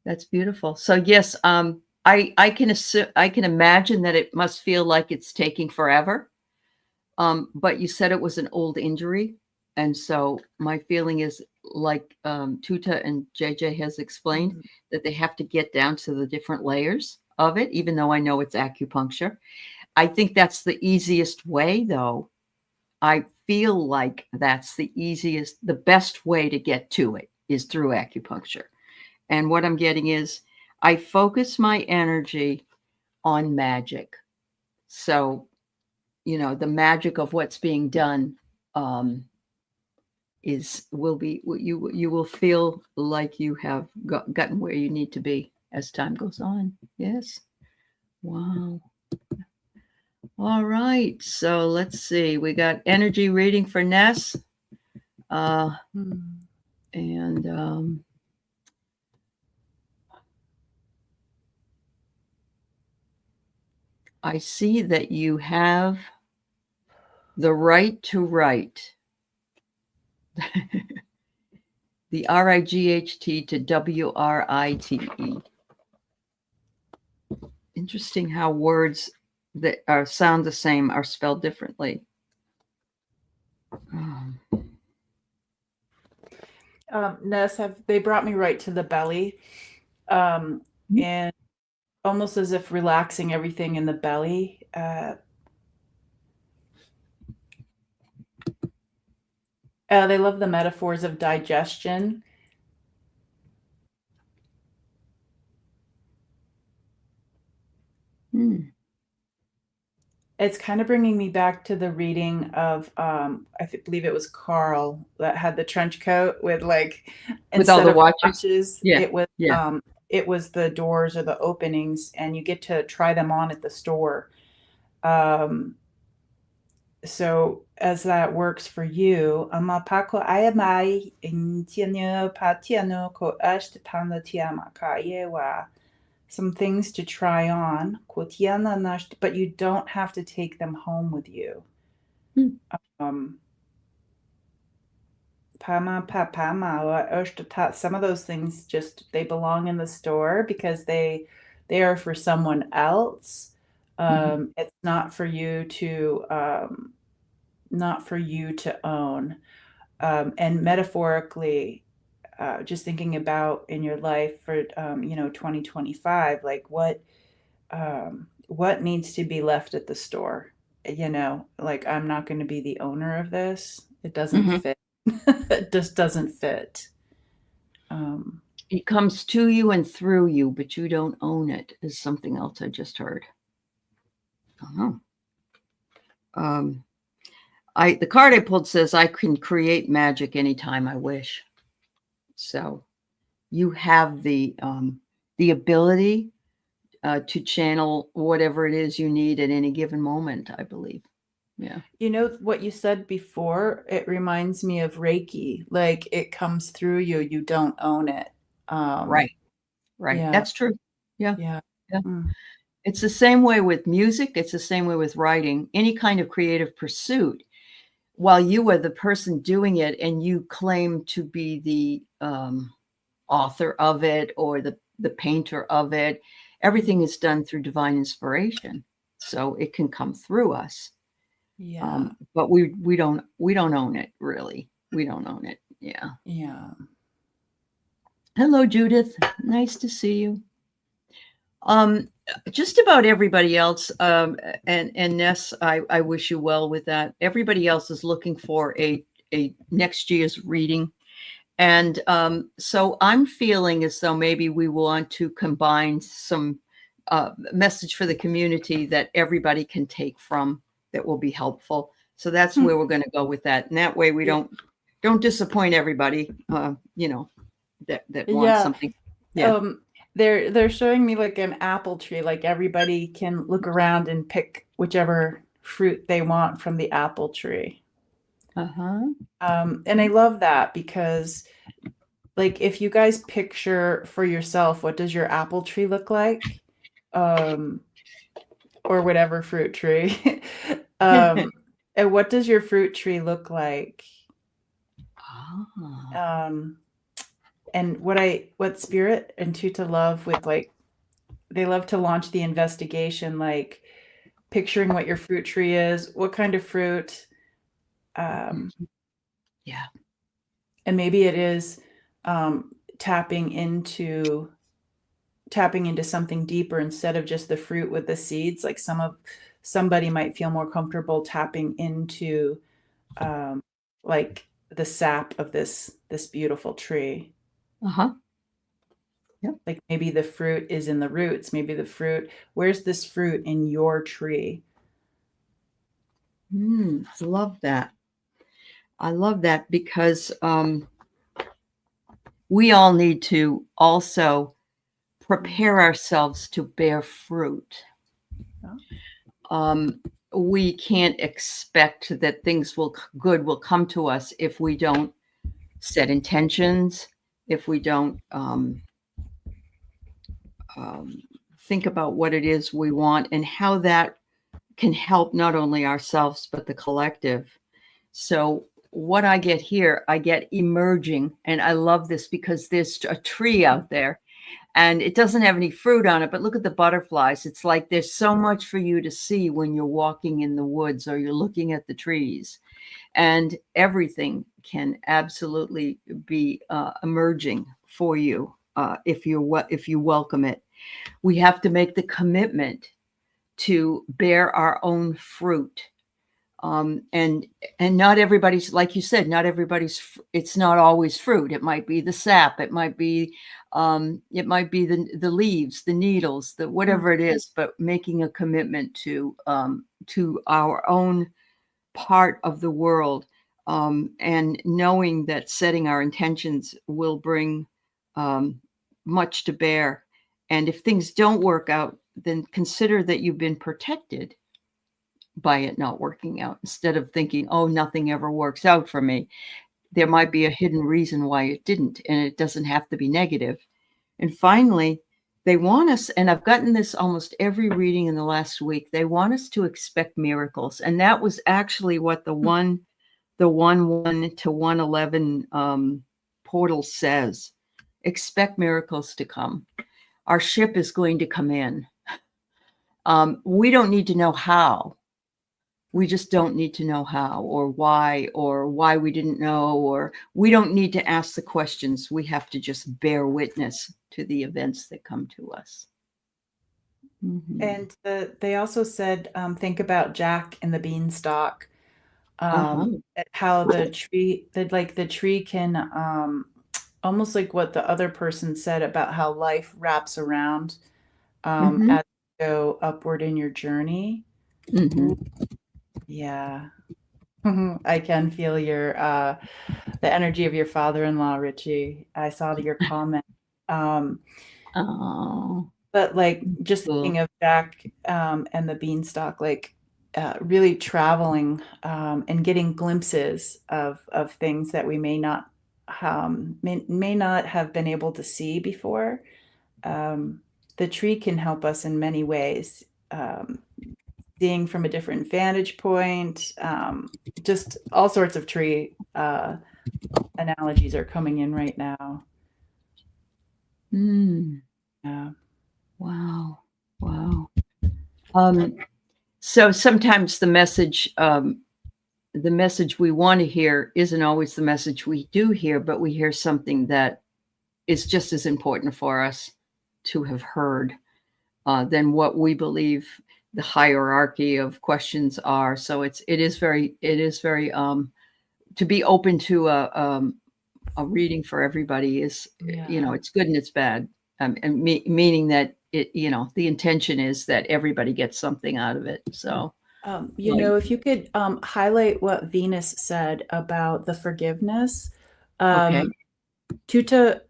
that's beautiful. So yes, I can I can imagine that it must feel like it's taking forever. But you said it was an old injury, and so my feeling is like Tuta and JJ has explained
Mm.
that they have to get down to the different layers of it, even though I know it's acupuncture. I think that's the easiest way, though. I feel like that's the easiest, the best way to get to it is through acupuncture. And what I'm getting is I focus my energy on magic. So, the magic of what's being done um, is will be you will feel like you have gotten where you need to be as time goes on. Yes. Wow. All right. So let's see. We got energy reading for Ness. Uh,
Mm.
and I see that you have the right to write. The RIGHT to WRITE. Interesting how words that are sound the same are spelled differently. Um,
Ness, have they brought me right to the belly, um, and almost as if relaxing everything in the belly. They love the metaphors of digestion.
hmm.
It's kind of bringing me back to the reading of, believe it was Carl that had the trench coat with like,
With all
instead
the
of
watches?
watches,
Yeah, yeah.
it was the doors or the openings, and you get to try them on at the store. Um, so as that works for you, amapako ayamai intiano patiano ko ashtana tiamaka yewa. Some things to try on, but you don't have to take them home with you.
Hmm.
Um, some of those things just they belong in the store because they are for someone else.
Mhm.
It's not for you to own. And metaphorically, just thinking about in your life for 2025, like what needs to be left at the store, like I'm not going to be the owner of this. It doesn't
Mhm.
fit. It just doesn't fit. um
It comes to you and through you, but you don't own it, is something else I just heard. Oh. Um, the card I pulled says I can create magic anytime I wish. So you have the ability to channel whatever it is you need at any given moment, I believe. Yeah.
you know what you said before, it reminds me of Reiki, like it comes through you, you don't own it.
Right. Right.
Yeah.
That's true. Yeah.
Yeah.
Yeah.
Mm.
It's the same way with music. It's the same way with writing, any kind of creative pursuit. While you are the person doing it and you claim to be the author of it or the painter of it, everything is done through divine inspiration. So it can come through us.
Yeah.
But we don't own it, really. We don't own it. Yeah.
Yeah.
Hello, Judith. Nice to see you. Um, just about everybody else, and Ness, I wish you well with that. Everybody else is looking for a next year's reading. And so I'm feeling as though maybe we want to combine some message for the community that everybody can take from that will be helpful. So that's
Hmm.
where we're going to go with that. And that way we
Yeah.
don't disappoint everybody, that wants
Yeah.
something. Yeah.
Um, they're showing me like an apple tree, like everybody can look around and pick whichever fruit they want from the apple tree.
Uh-huh.
And I love that because like if you guys picture for yourself, what does your apple tree look like? Um, or whatever fruit tree.
Ah.
And what does your fruit tree look like?
Ah.
Um, and what Spirit and Tuta love with like they love to launch the investigation, like picturing what your fruit tree is, what kind of fruit, um,
Yeah.
and maybe it is um, tapping into something deeper instead of just the fruit with the seeds. Like somebody might feel more comfortable tapping into um, like the sap of this beautiful tree.
Uh-huh. Yep.
Like maybe the fruit is in the roots. Maybe the fruit, where's this fruit in your tree?
I love that. I love that because we all need to also prepare ourselves to bear fruit.
Oh,
Um, we can't expect that things good will come to us if we don't set intentions, if we don't um, think about what it is we want and how that can help not only ourselves but the collective. So what I get here, I get emerging, and I love this because there's a tree out there and it doesn't have any fruit on it, but look at the butterflies. It's like there's so much for you to see when you're walking in the woods or you're looking at the trees, and everything can absolutely be emerging for you if you welcome it. We have to make the commitment to bear our own fruit. And not everybody's, like you said, not everybody's, it's not always fruit. It might be the sap, it might be the leaves, the needles, the whatever it is, but making a commitment to our own part of the world, and knowing that setting our intentions will bring um, much to bear. And if things don't work out, then consider that you've been protected by it not working out, instead of thinking, oh, nothing ever works out for me. There might be a hidden reason why it didn't, and it doesn't have to be negative. And finally, they want us, and I've gotten this almost every reading in the last week, they want us to expect miracles. And that was actually what the 1 to 111 portal says. Expect miracles to come. Our ship is going to come in. We don't need to know how. We just don't need to know how or why we didn't know, or we don't need to ask the questions. We have to just bear witness to the events that come to us.
and they also said, think about Jack and the beanstalk,
Uh-huh.
how the tree can almost like what the other person said about how life wraps around
Mm-hmm.
as you go upward in your journey.
Mm-hmm.
Yeah. I can feel the energy of your father-in-law, Richie. I saw your comment. Um,
Oh,
but like just
cool.
thinking of Jack and the beanstalk, like really traveling and getting glimpses of things that we may not have been able to see before. Um, the tree can help us in many ways. Seeing from a different vantage point, just all sorts of tree analogies are coming in right now.
Mm,
Yeah.
wow. Wow. Um, so sometimes the message we want to hear isn't always the message we do hear, but we hear something that is just as important for us to have heard than what we believe the hierarchy of questions are. So it is very to be open to a reading for everybody is,
Yeah.
it's good and it's bad, and meaning that the intention is that everybody gets something out of it. So like,
If you could highlight what Venus said about the forgiveness.
okay.
Um, Tuta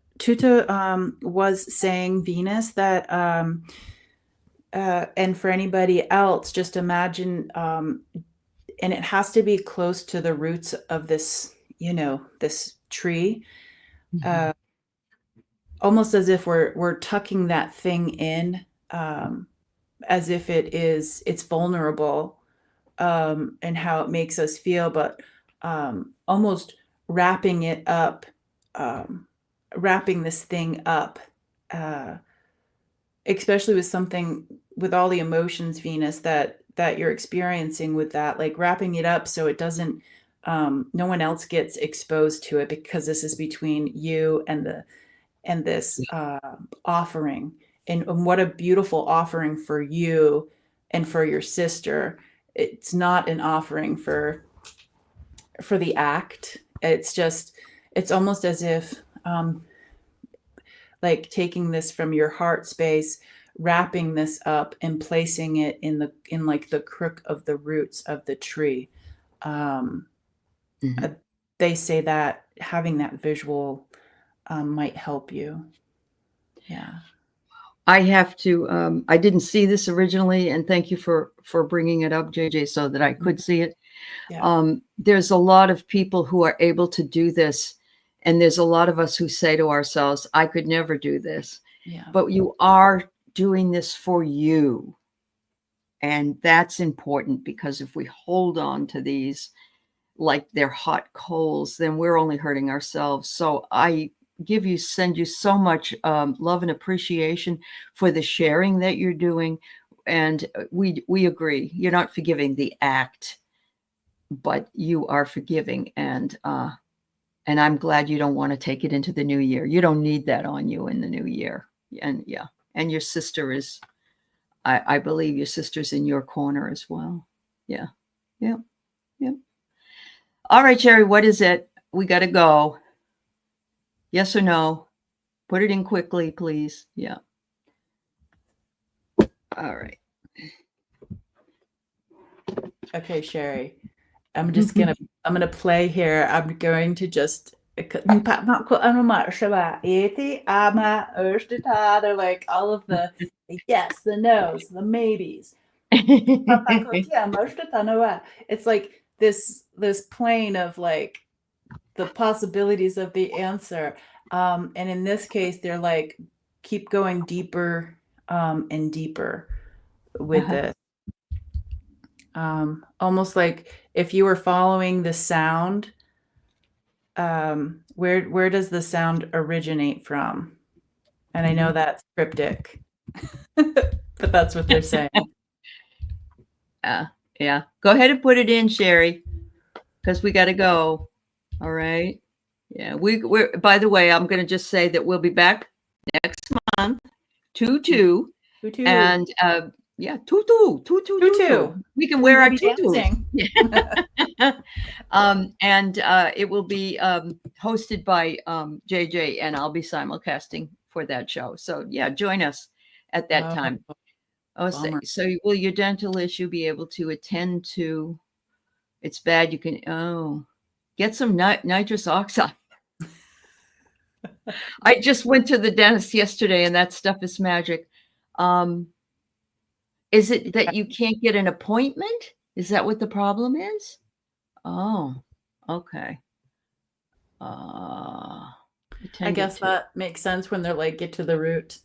was saying, Venus, that and for anybody else, just imagine, and it has to be close to the roots of this tree.
Mhm.
almost as if we're tucking that thing in, as if it's vulnerable, and how it makes us feel, but almost wrapping it up, um, wrapping this thing up, uh, especially with something with all the emotions, Venus, that you're experiencing with that, like wrapping it up so it doesn't, no one else gets exposed to it, because this is between you and this offering. And what a beautiful offering for you and for your sister. It's not an offering for the act. It's almost as if, like taking this from your heart space, wrapping this up and placing it in like the crook of the roots of the tree. um,
Mhm.
uh, they say that having that visual might help you. Yeah.
I have to. I didn't see this originally, and thank you for bringing it up, JJ, so that I could see it.
Yeah.
There's a lot of people who are able to do this, and there's a lot of us who say to ourselves, "I could never do this,"
Yeah.
but you are doing this for you, and that's important, because if we hold on to these like they're hot coals, then we're only hurting ourselves. So I send you so much love and appreciation for the sharing that you're doing. And we agree. You're not forgiving the act, but you are forgiving. And I'm glad you don't want to take it into the new year. You don't need that on you in the new year. And yeah, and your sister is. I believe your sister's in your corner as well. Yeah, yeah, yeah. All right, Sherry, what is it? We got to go. Yes or no? Put it in quickly, please. Yeah. All right.
Okay, Sherry. I'm gonna play here. I'm going to just they're like all of the yes, the no's, the maybes. It's like this plane of like the possibilities of the answer. And in this case, they're like keep going deeper, and deeper with
Uh-huh.
this. Almost like if you were following the sound, where does the sound originate from? And I know that's cryptic, but that's what they're saying.
Yeah. Go ahead and put it in, Sherry, because we got to go. All right. Yeah. We're, by the way, I'm going to just say that we'll be back next month, 2/2.
Tutu,
And yeah, tutu, tutu, tutu.
tutu.
We can
We
wear
will
our
be
tutus.
dancing.
And it will be hosted by JJ, and I'll be simulcasting for that show. So yeah, join us at that
Oh,
time. Oh,
bummer.
so will your dental issue be able to attend to? It's bad. You can get some nitrous oxide. I just went to the dentist yesterday, and that stuff is magic. Um, is it that you can't get an appointment? Is that what the problem is? Oh, okay. Uh,
I
attended
guess
to.
that makes sense when they're like, get to the root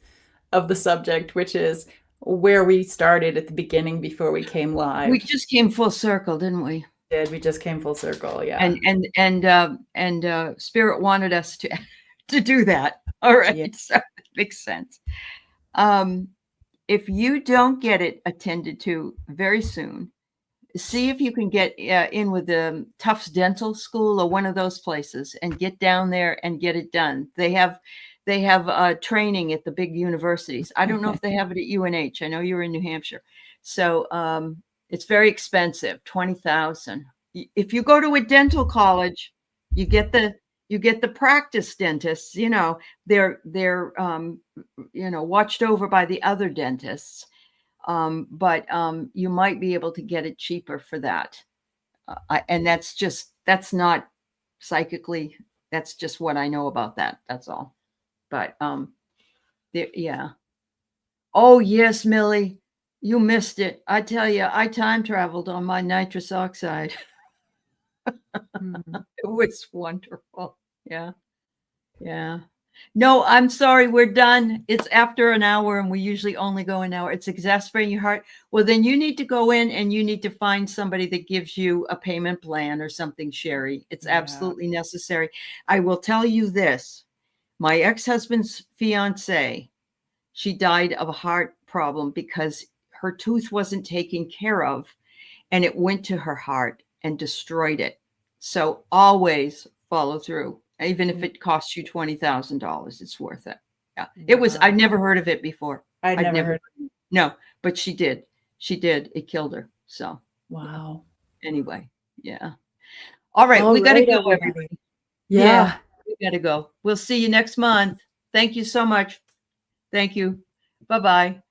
of the subject, which is where we started at the beginning before we came
We
live.
just came full circle, didn't we?
We just came full circle. Yeah.
And Spirit wanted us to to do that. All right,
Yeah.
so it makes sense. Um, if you don't get it attended to very soon, see if you can get in with the Tufts Dental School or one of those places and get down there and get it done. They have training at the big universities. I don't know if they have it at UNH. I know you're in New Hampshire, so it's very expensive, 20,000. If you go to a dental college, you get the practice dentists. They're watched over by the other dentists, but you might be able to get it cheaper for that. And that's not psychically, that's just what I know about that. That's all. But yeah. Oh, yes, Millie, you missed it. I tell you, I time traveled on my nitrous oxide.
Mhm.
It was wonderful. Yeah. Yeah. No, I'm sorry. We're done. It's after an hour and we usually only go an hour. It's exasperating your heart. Well, then you need to go in and you need to find somebody that gives you a payment plan or something, Sherry. It's
Yeah.
absolutely necessary. I will tell you this. My ex-husband's fiance, she died of a heart problem because her tooth wasn't taken care of and it went to her heart and destroyed it. So always follow through. Even if it costs you $20,000, it's worth it. Yeah. It was,
Wow.
I'd never heard of it before.
I'd never heard.
No, but she did. She did. It killed her. So
Wow.
anyway, yeah. All right.
All
We got to
right,
go,
everybody.
everybody.
Yeah.
We got to go. We'll see you next month. Thank you so much. Thank you. Bye-bye.